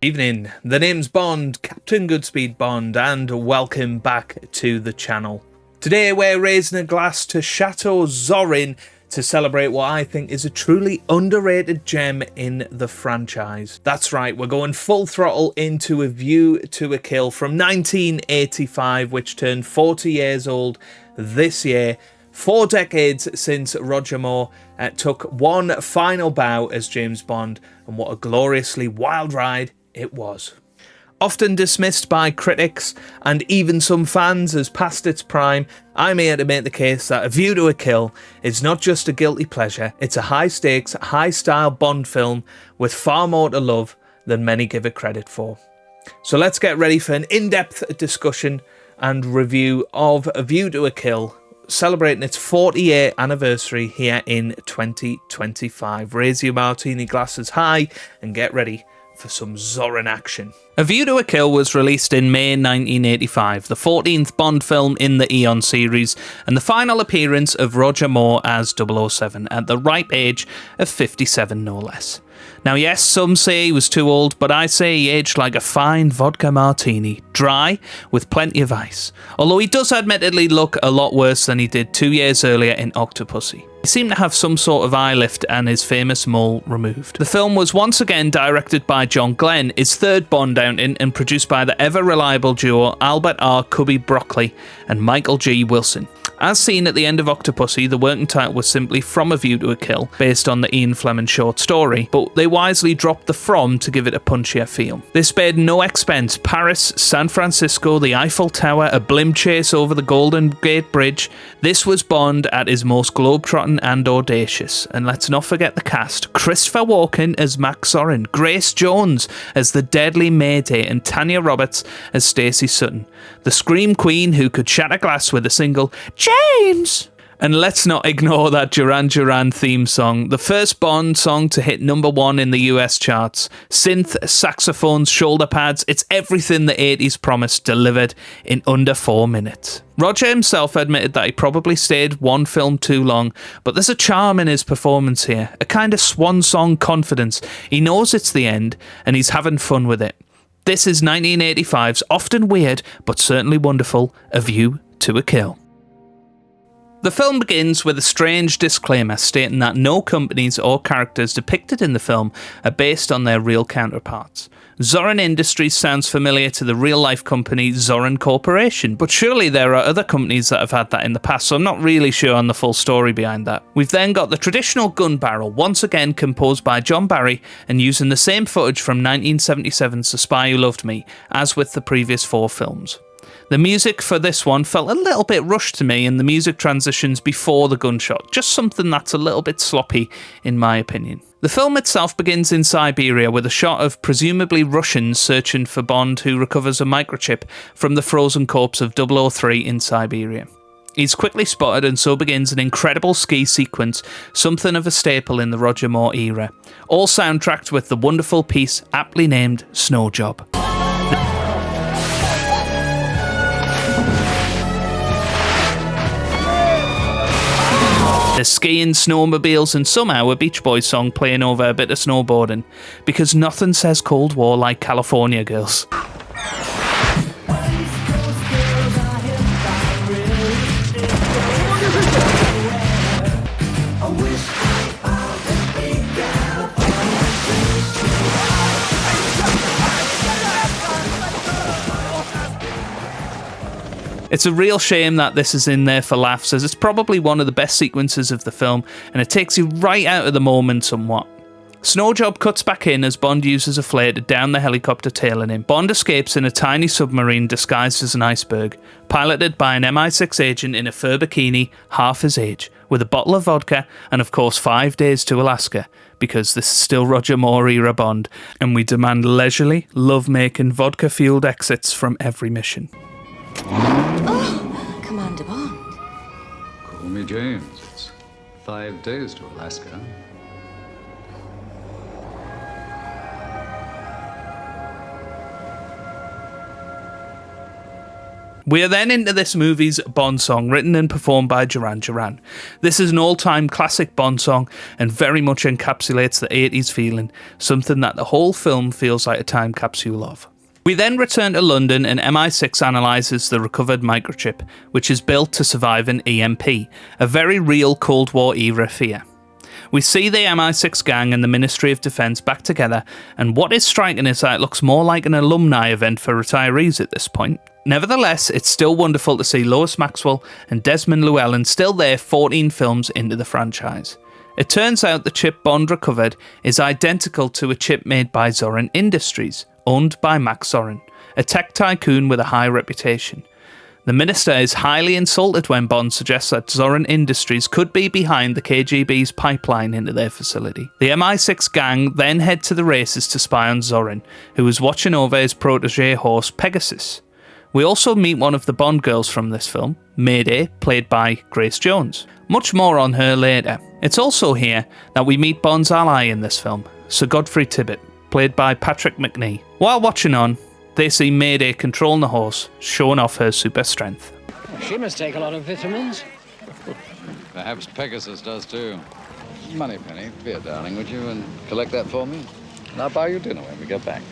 Evening, the name's Bond, Captain Goodspeed Bond, and welcome back to the channel. Today we're raising a glass to Chateau Zorin to celebrate what I think is a truly underrated gem in the franchise. That's right, we're going full throttle into A View to a Kill from 1985, which turned 40 years old this year. 4 decades since Roger Moore took one final bow as James Bond, and what a gloriously wild ride it was. Often dismissed by critics and even some fans as past its prime, I'm here to make the case that A View to a Kill is not just a guilty pleasure, it's a high-stakes, high-style Bond film with far more to love than many give it credit for. So let's get ready for an in-depth discussion and review of A View to a Kill, celebrating its 40-year anniversary here in 2025. Raise your martini glasses high and get ready for some Zorin action. A View to a Kill was released in May 1985, the 14th Bond film in the Eon series, and the final appearance of Roger Moore as 007 at the ripe age of 57 no less. Now yes, some say he was too old, but I say he aged like a fine vodka martini, dry with plenty of ice, although he does admittedly look a lot worse than he did 2 years earlier in Octopussy. He seemed to have some sort of eye lift and his famous mole removed. The film was once again directed by John Glenn, his third Bond outing, and produced by the ever-reliable duo Albert R. Cubby Broccoli and Michael G. Wilson. As seen at the end of Octopussy, the working title was simply From A View to a Kill, based on the Ian Fleming short story, but they wisely dropped the from to give it a punchier feel. This spared no expense. Paris, San Francisco, the Eiffel Tower, a blimp chase over the Golden Gate Bridge. This was Bond at his most globetrotting and audacious. And let's not forget the cast. Christopher Walken as Max Zorin, Grace Jones as the deadly Mayday, and Tanya Roberts as Stacy Sutton, the Scream Queen who could shatter glass with a single James! And let's not ignore that Duran Duran theme song, the first Bond song to hit #1 in the US charts. Synth, saxophones, shoulder pads, it's everything the 80s promised, delivered in under 4 minutes. Roger himself admitted that he probably stayed one film too long, but there's a charm in his performance here, a kind of swan song confidence. He knows it's the end, and he's having fun with it. This is 1985's often weird, but certainly wonderful, A View to a Kill. The film begins with a strange disclaimer stating that no companies or characters depicted in the film are based on their real counterparts. Zorin Industries sounds familiar to the real-life company Zorin Corporation, but surely there are other companies that have had that in the past, so I'm not really sure on the full story behind that. We've then got the traditional gun barrel, once again composed by John Barry and using the same footage from 1977's The Spy Who Loved Me, as with the previous 4 films. The music for this one felt a little bit rushed to me, and the music transitions before the gunshot, just something that's a little bit sloppy in my opinion. The film itself begins in Siberia with a shot of presumably Russians searching for Bond, who recovers a microchip from the frozen corpse of 003 in Siberia. He's quickly spotted, and so begins an incredible ski sequence, something of a staple in the Roger Moore era, all soundtracked with the wonderful piece aptly named Snow Job. There's skiing, snowmobiles, and somehow a Beach Boys song playing over a bit of snowboarding, because nothing says Cold War like California Girls. It's a real shame that this is in there for laughs, as it's probably one of the best sequences of the film, and it takes you right out of the moment somewhat. Snowjob cuts back in as Bond uses a flare to down the helicopter tailing him. Bond escapes in a tiny submarine disguised as an iceberg, piloted by an MI6 agent in a fur bikini half his age, with a bottle of vodka and of course 5 days to Alaska, because this is still Roger Moore era Bond, and we demand leisurely, love-making, vodka-fueled exits from every mission. Oh, Commander Bond. Call me James. It's 5 days to Alaska. We are then into this movie's Bond song, written and performed by Duran Duran. This is an all-time classic Bond song and very much encapsulates the 80s feeling, something that the whole film feels like a time capsule of. We then return to London and MI6 analyses the recovered microchip, which is built to survive an EMP, a very real Cold War era fear. We see the MI6 gang and the Ministry of Defence back together, and what is striking is that it looks more like an alumni event for retirees at this point. Nevertheless, it's still wonderful to see Lois Maxwell and Desmond Llewellyn still there 14 films into the franchise. It turns out the chip Bond recovered is identical to a chip made by Zorin Industries, owned by Max Zorin, a tech tycoon with a high reputation. The minister is highly insulted when Bond suggests that Zorin Industries could be behind the KGB's pipeline into their facility. The MI6 gang then head to the races to spy on Zorin, who is watching over his protege horse Pegasus. We also meet one of the Bond girls from this film, Mayday, played by Grace Jones. Much more on her later. It's also here that we meet Bond's ally in this film, Sir Godfrey Tibbett, played by Patrick Macnee. While watching on, they see Mayday controlling the horse, showing off her super strength. She must take a lot of vitamins. Perhaps Pegasus does too. Moneypenny, be a darling, would you, and collect that for me? And I'll buy you dinner when we get back.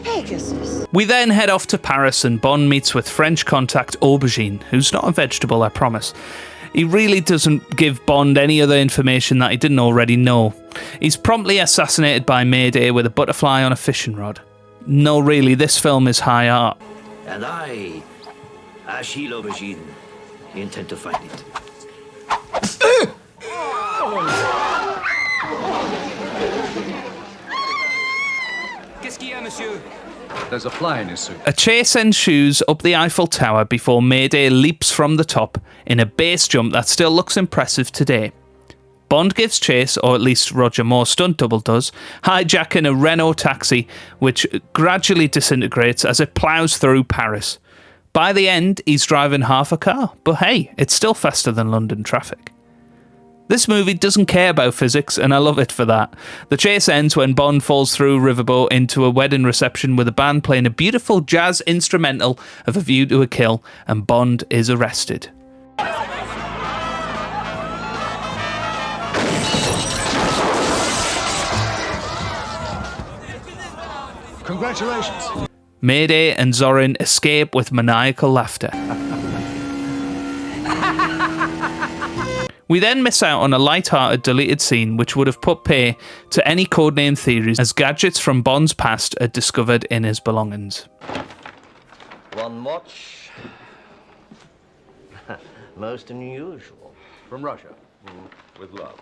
Pegasus. We then head off to Paris and Bond meets with French contact Aubergine, who's not a vegetable, I promise. He really doesn't give Bond any other information that he didn't already know. He's promptly assassinated by Mayday with a butterfly on a fishing rod. No, really, this film is high art. And I, Achille Aubergine, intend to find it. Qu'est-ce qu'il y a, monsieur? There's a fly in his suit. A chase ensues up the Eiffel Tower before Mayday leaps from the top in a base jump that still looks impressive today. Bond gives chase, or at least Roger Moore's stunt double does, hijacking a Renault taxi, which gradually disintegrates as it ploughs through Paris. By the end, he's driving half a car, but hey, it's still faster than London traffic. This movie doesn't care about physics, and I love it for that. The chase ends when Bond falls through a riverboat into a wedding reception with a band playing a beautiful jazz instrumental of A View to a Kill, and Bond is arrested. Congratulations. Mayday and Zorin escape with maniacal laughter. We then miss out on a light-hearted deleted scene which would have put pay to any codename theories as gadgets from Bond's past are discovered in his belongings. One watch. Most unusual. From Russia. With love.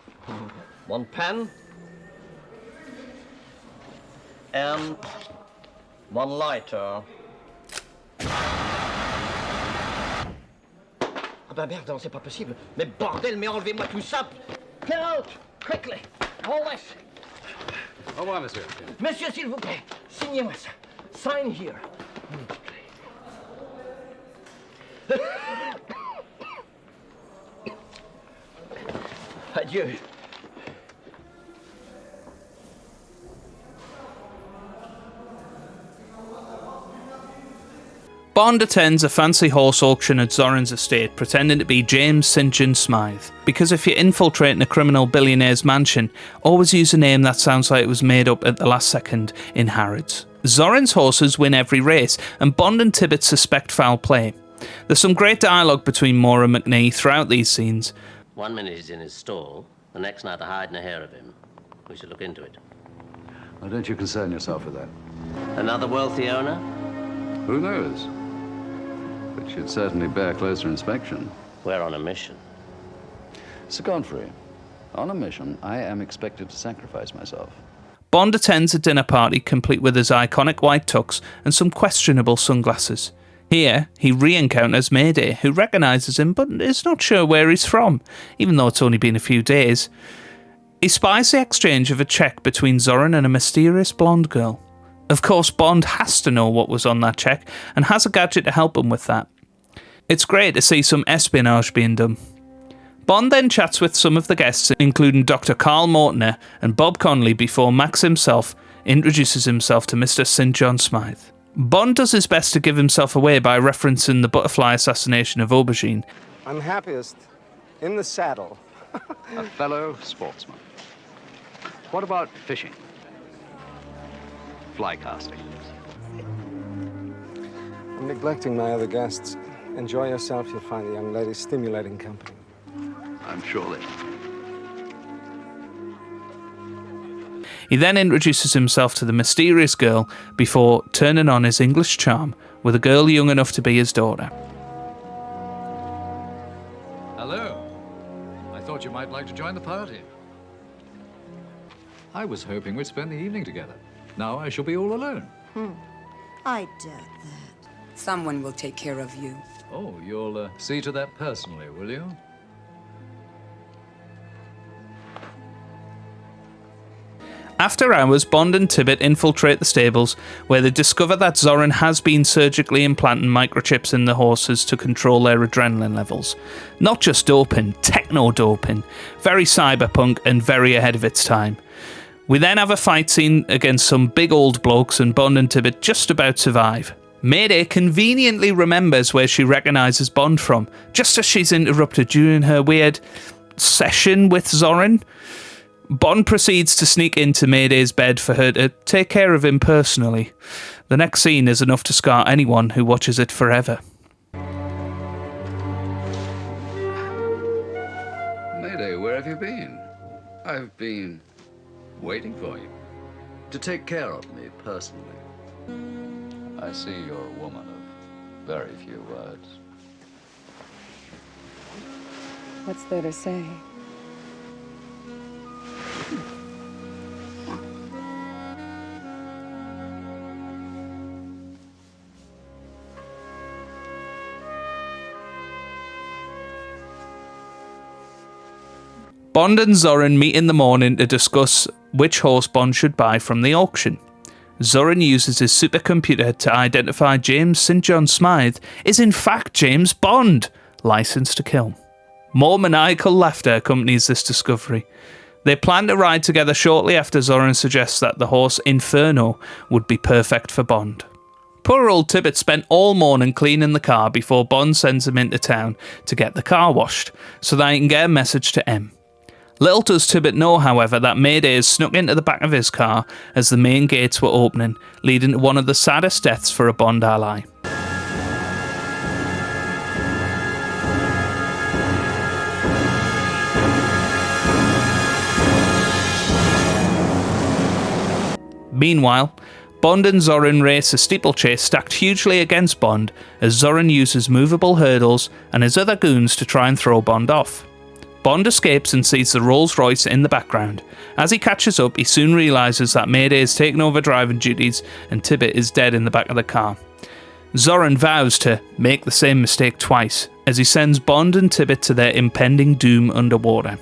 One pen. And one lighter. Ah bah merde, non, c'est pas possible. Mais bordel, mais enlevez-moi tout ça. Get out, quickly. All this. Au revoir, monsieur. Monsieur, s'il vous plaît, signez-moi ça. Sign here. Adieu. Bond attends a fancy horse auction at Zorin's estate, pretending to be James St. John Smythe. Because if you're infiltrating a criminal billionaire's mansion, always use a name that sounds like it was made up at the last second in Harrods. Zorin's horses win every race, and Bond and Tibbett suspect foul play. There's some great dialogue between Moore and Macnee throughout these scenes. 1 minute he's in his stall, the next night they're hiding a hair of him. We should look into it. Why don't you concern yourself with that? Another wealthy owner? Who knows? But should certainly bear closer inspection. We're on a mission. Sir Godfrey, on a mission, I am expected to sacrifice myself. Bond attends a dinner party complete with his iconic white tux and some questionable sunglasses. Here, he re-encounters Mayday, who recognises him but is not sure where he's from, even though it's only been a few days. He spies the exchange of a cheque between Zorin and a mysterious blonde girl. Of course, Bond has to know what was on that cheque and has a gadget to help him with that. It's great to see some espionage being done. Bond then chats with some of the guests, including Dr. Carl Mortimer and Bob Conley, before Max himself introduces himself to Mr. St. John Smythe. Bond does his best to give himself away by referencing the butterfly assassination of Aubergine. I'm happiest in the saddle. A fellow sportsman. What about fishing? Fly casting. I'm neglecting my other guests. Enjoy yourself. You'll find the young lady stimulating company. I'm sure they He then introduces himself to the mysterious girl before turning on his English charm with a girl young enough to be his daughter. Hello. I thought you might like to join the party. I was hoping we'd spend the evening together. Now I shall be all alone. I doubt that. Someone will take care of you. Oh, you'll see to that personally, will you? After hours, Bond and Tibbett infiltrate the stables, where they discover that Zorin has been surgically implanting microchips in the horses to control their adrenaline levels. Not just doping, techno-doping. Very cyberpunk and very ahead of its time. We then have a fight scene against some big old blokes, and Bond and Tibbett just about survive. Mayday conveniently remembers where she recognises Bond from, just as she's interrupted during her weird session with Zorin. Bond proceeds to sneak into Mayday's bed for her to take care of him personally. The next scene is enough to scar anyone who watches it forever. Mayday, where have you been? I've been waiting for you. To take care of me personally. I see you're a woman of very few words. What's there to say? Bond and Zorin meet in the morning to discuss which horse Bond should buy from the auction. Zorin uses his supercomputer to identify James St. John Smythe is in fact James Bond, licensed to kill. More maniacal laughter accompanies this discovery. They plan to ride together shortly after Zorin suggests that the horse Inferno would be perfect for Bond. Poor old Tibbett spent all morning cleaning the car before Bond sends him into town to get the car washed, so that he can get a message to M. Little does Tibbett know, however, that Mayday has snuck into the back of his car as the main gates were opening, leading to one of the saddest deaths for a Bond ally. Meanwhile, Bond and Zorin race a steeplechase stacked hugely against Bond as Zorin uses movable hurdles and his other goons to try and throw Bond off. Bond escapes and sees the Rolls Royce in the background. As he catches up, he soon realises that Mayday has taken over driving duties and Tibbett is dead in the back of the car. Zorin vows to make the same mistake twice as he sends Bond and Tibbett to their impending doom underwater.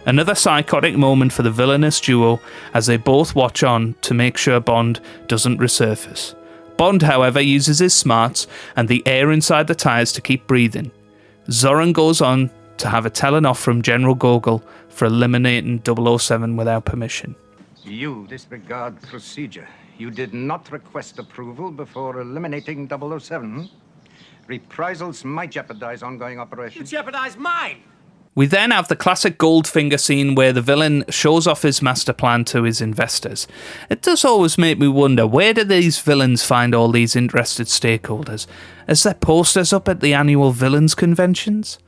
Another psychotic moment for the villainous duo as they both watch on to make sure Bond doesn't resurface. Bond, however, uses his smarts and the air inside the tyres to keep breathing. Zorin goes on to have a telling off from General Gogol for eliminating 007 without permission. You disregard procedure. You did not request approval before eliminating 007. Reprisals might jeopardize ongoing operations. You jeopardize mine! We then have the classic Goldfinger scene where the villain shows off his master plan to his investors. It does always make me wonder, where do these villains find all these interested stakeholders? Is there posters up at the annual villains conventions?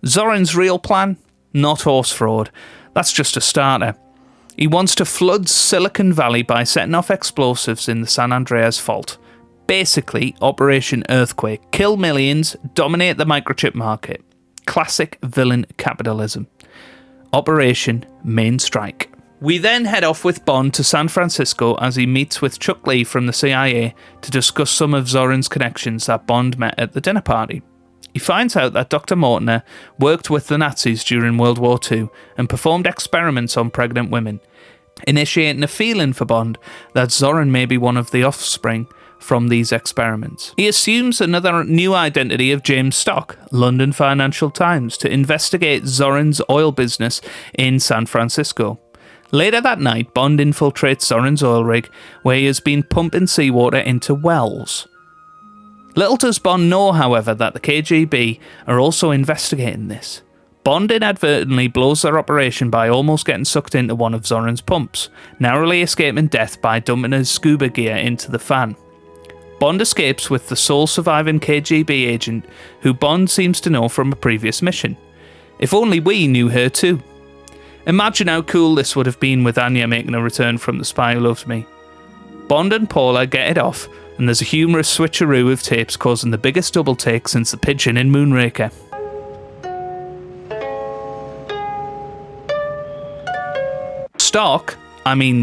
Zorin's real plan? Not horse fraud. That's just a starter. He wants to flood Silicon Valley by setting off explosives in the San Andreas Fault. Basically, Operation Earthquake. Kill millions, dominate the microchip market. Classic villain capitalism. Operation Main Strike. We then head off with Bond to San Francisco as he meets with Chuck Lee from the CIA to discuss some of Zorin's connections that Bond met at the dinner party. He finds out that Dr. Mortimer worked with the Nazis during World War II and performed experiments on pregnant women, initiating a feeling for Bond that Zorin may be one of the offspring from these experiments. He assumes another new identity of James Stock, London Financial Times, to investigate Zorin's oil business in San Francisco. Later that night, Bond infiltrates Zorin's oil rig, where he has been pumping seawater into wells. Little does Bond know, however, that the KGB are also investigating this. Bond inadvertently blows their operation by almost getting sucked into one of Zorin's pumps, narrowly escaping death by dumping his scuba gear into the fan. Bond escapes with the sole surviving KGB agent, who Bond seems to know from a previous mission. If only we knew her too. Imagine how cool this would have been with Anya making a return from The Spy Who Loved Me. Bond and Paula get it off, and there's a humorous switcheroo of tapes causing the biggest double take since the pigeon in Moonraker.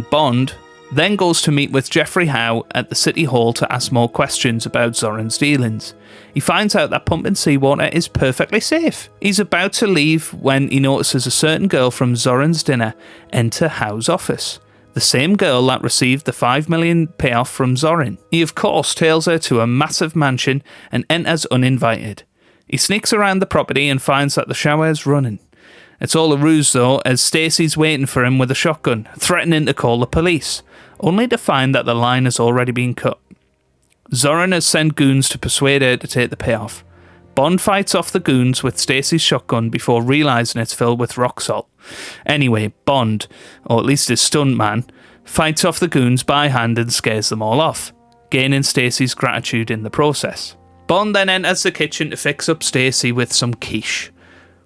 Bond, then goes to meet with Jeffrey Howe at the City Hall to ask more questions about Zorin's dealings. He finds out that pumping seawater is perfectly safe. He's about to leave when he notices a certain girl from Zorin's dinner enter Howe's office. The same girl that received the $5 million payoff from Zorin. He of course tails her to a massive mansion and enters uninvited. He sneaks around the property and finds that the shower is running. It's all a ruse though, as Stacy's waiting for him with a shotgun, threatening to call the police, only to find that the line has already been cut. Zorin has sent goons to persuade her to take the payoff. Bond fights off the goons with Stacy's shotgun before realising it's filled with rock salt. Anyway, Bond, or at least his stuntman, fights off the goons by hand and scares them all off, gaining Stacy's gratitude in the process. Bond then enters the kitchen to fix up Stacy with some quiche,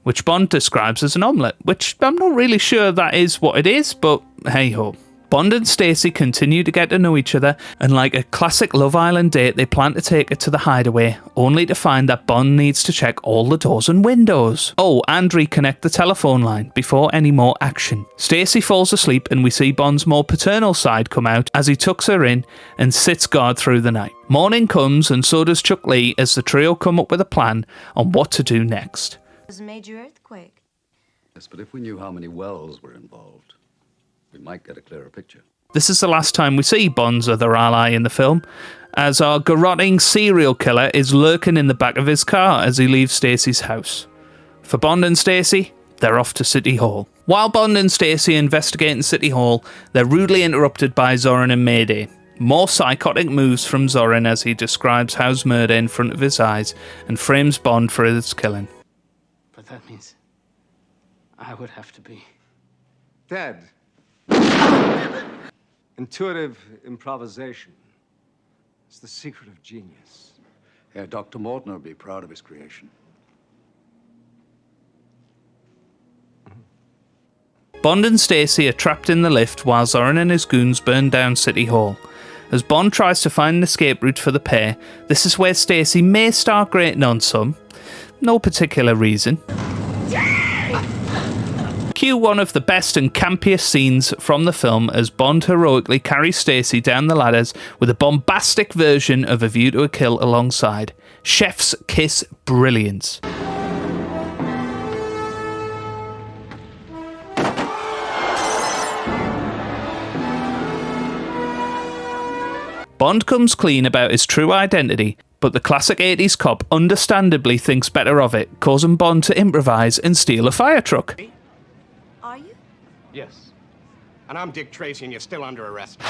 which Bond describes as an omelette, which I'm not really sure that is what it is, but hey-ho. Bond and Stacy continue to get to know each other, and like a classic Love Island date, they plan to take her to the hideaway, only to find that Bond needs to check all the doors and windows. Oh, and reconnect the telephone line before any more action. Stacy falls asleep, and we see Bond's more paternal side come out as he tucks her in and sits guard through the night. Morning comes, and so does Chuck Lee, as the trio come up with a plan on what to do next. It was a major earthquake. Yes, but if we knew how many wells were involved, we might get a clearer picture. This is the last time we see Bond's other ally in the film, as our garroting serial killer is lurking in the back of his car as he leaves Stacy's house. For Bond and Stacy, they're off to City Hall. While Bond and Stacy investigate in City Hall, they're rudely interrupted by Zorin and Mayday. More psychotic moves from Zorin as he describes Howe's murder in front of his eyes and frames Bond for his killing. But that means I would have to be Dead. Intuitive improvisation. It's the secret of genius. Yeah, Dr. Morton would be proud of his creation. Bond and Stacy are trapped in the lift while Zorin and his goons burn down City Hall. As Bond tries to find an escape route for the pair, this is where Stacy may start grating on some. No particular reason. Cue one of the best and campiest scenes from the film as Bond heroically carries Stacy down the ladders with a bombastic version of A View to a Kill alongside. Chef's kiss brilliance. Bond comes clean about his true identity, but the classic 80s cop understandably thinks better of it, causing Bond to improvise and steal a fire truck. Are you? Yes. And I'm Dick Tracy, and you're still under arrest. Get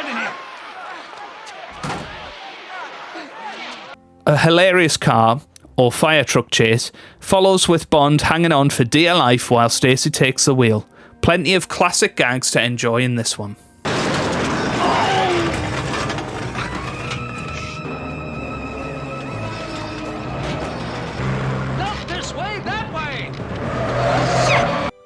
in here! A hilarious car, or fire truck chase, follows with Bond hanging on for dear life while Stacy takes the wheel. Plenty of classic gags to enjoy in this one. not this way, that way.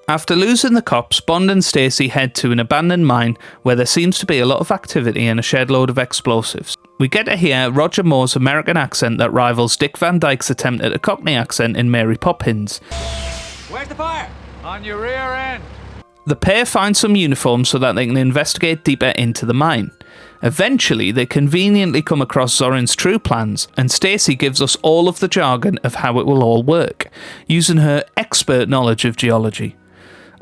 After losing the cops, Bond and Stacy head to an abandoned mine where there seems to be a lot of activity and a shed load of explosives. We get to hear Roger Moore's American accent that rivals Dick Van Dyke's attempt at a Cockney accent in Mary Poppins. Where's the fire? On your rear end. The pair find some uniforms so that they can investigate deeper into the mine. Eventually, they conveniently come across Zorin's true plans, and Stacy gives us all of the jargon of how it will all work, using her expert knowledge of geology.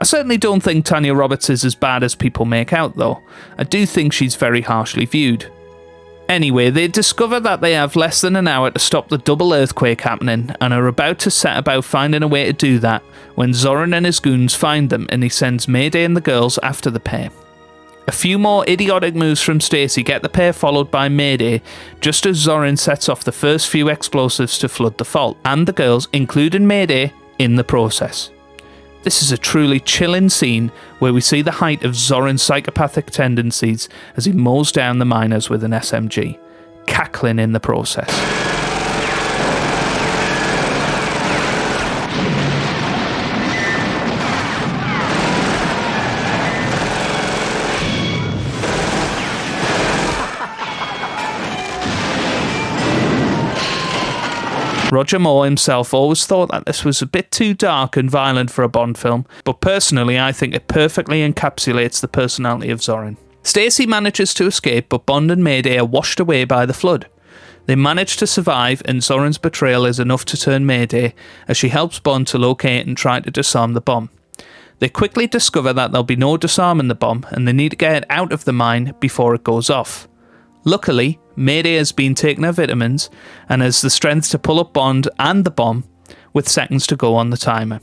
I certainly don't think Tanya Roberts is as bad as people make out, though. I do think she's very harshly viewed. Anyway, they discover that they have less than an hour to stop the double earthquake happening and are about to set about finding a way to do that when Zorin and his goons find them and he sends Mayday and the girls after the pair. A few more idiotic moves from Stacy get the pair followed by Mayday just as Zorin sets off the first few explosives to flood the fault, and the girls, including Mayday, in the process. This is a truly chilling scene where we see the height of Zorin's psychopathic tendencies as he mows down the miners with an SMG, cackling in the process. Roger Moore himself always thought that this was a bit too dark and violent for a Bond film, but personally I think it perfectly encapsulates the personality of Zorin. Stacy manages to escape, but Bond and Mayday are washed away by the flood. They manage to survive, and Zorin's betrayal is enough to turn Mayday as she helps Bond to locate and try to disarm the bomb. They quickly discover that there'll be no disarming the bomb, and they need to get it out of the mine before it goes off. Luckily, Mayday has been taking her vitamins and has the strength to pull up Bond and the bomb with seconds to go on the timer.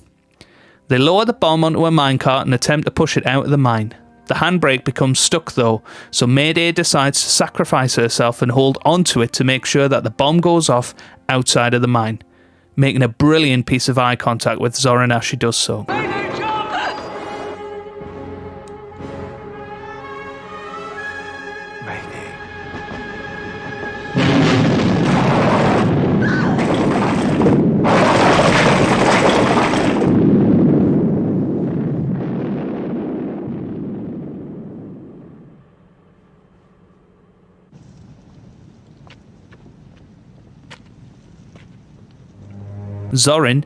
They lower the bomb onto a minecart and attempt to push it out of the mine. The handbrake becomes stuck though, so Mayday decides to sacrifice herself and hold onto it to make sure that the bomb goes off outside of the mine, making a brilliant piece of eye contact with Zorin as she does so. Zorin,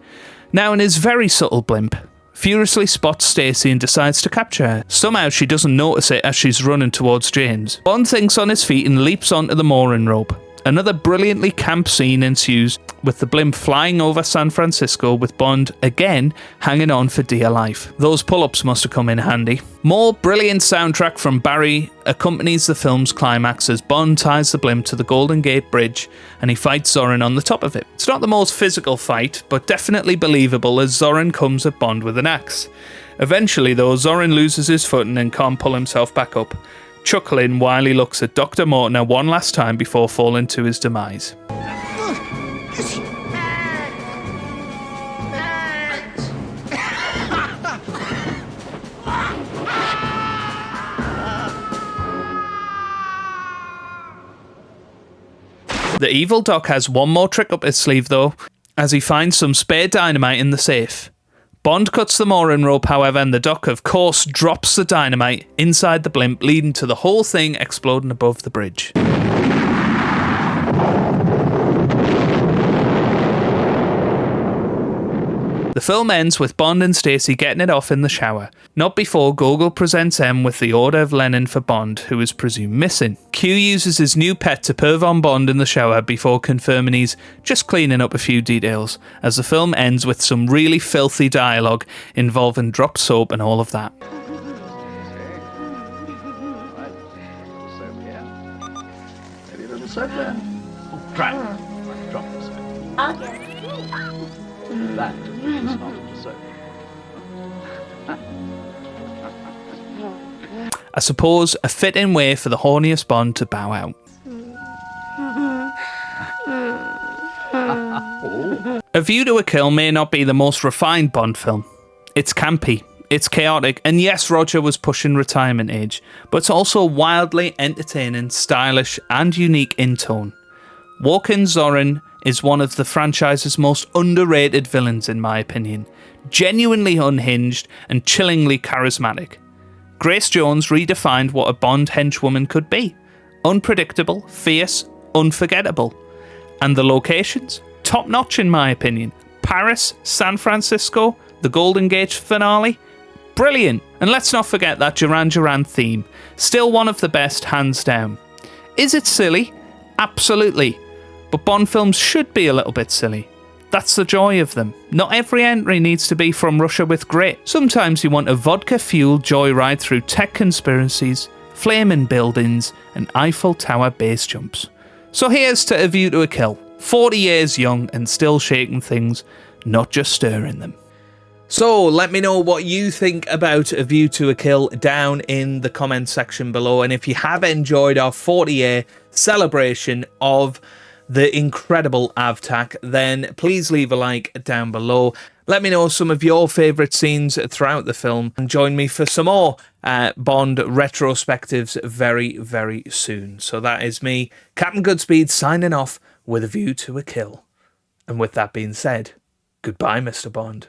now in his very subtle blimp, furiously spots Stacy and decides to capture her. Somehow she doesn't notice it as she's running towards James. Bond thinks on his feet and leaps onto the mooring rope. Another brilliantly camp scene ensues, with the blimp flying over San Francisco with Bond again hanging on for dear life. Those pull-ups must have come in handy. More brilliant soundtrack from Barry accompanies the film's climax as Bond ties the blimp to the Golden Gate Bridge and he fights Zorin on the top of it. It's not the most physical fight, but definitely believable as Zorin comes at Bond with an axe. Eventually though, Zorin loses his footing and can't pull himself back up, chuckling while he looks at Dr. Mortimer one last time before falling to his demise. The evil Doc has one more trick up his sleeve though, as he finds some spare dynamite in the safe. Bond cuts the mooring rope however, and the Doc of course drops the dynamite inside the blimp, leading to the whole thing exploding above the bridge. The film ends with Bond and Stacy getting it off in the shower, not before Gogol presents M with the Order of Lenin for Bond, who is presumed missing. Q uses his new pet to perv on Bond in the shower before confirming he's just cleaning up a few details, as the film ends with some really filthy dialogue involving dropped soap and all of that. Maybe a little soap there. Oh, try it. Drop the soap. Okay. That is not the soap. I suppose a fitting way for the horniest Bond to bow out. A View to a Kill may not be the most refined Bond film. It's campy, it's chaotic, and yes, Roger was pushing retirement age, but it's also wildly entertaining, stylish, and unique in tone. Walken Zorin is one of the franchise's most underrated villains in my opinion. Genuinely unhinged and chillingly charismatic. Grace Jones redefined what a Bond henchwoman could be. Unpredictable, fierce, unforgettable. And the locations? Top notch in my opinion. Paris, San Francisco, the Golden Gate finale? Brilliant. And let's not forget that Duran Duran theme. Still one of the best, hands down. Is it silly? Absolutely. But Bond films should be a little bit silly. That's the joy of them. Not every entry needs to be From Russia with Grit. Sometimes you want a vodka-fueled joyride through tech conspiracies, flaming buildings, and Eiffel Tower base jumps. So here's to A View to a Kill. 40 years young and still shaking things, not just stirring them. So let me know what you think about A View to a Kill down in the comments section below. And if you have enjoyed our 40-year celebration of the incredible AvTac, then please leave a like down below. Let me know some of your favourite scenes throughout the film, and join me for some more Bond retrospectives very, very soon. So that is me, Captain Goodspeed, signing off with A View to a Kill. And with that being said, goodbye, Mr. Bond.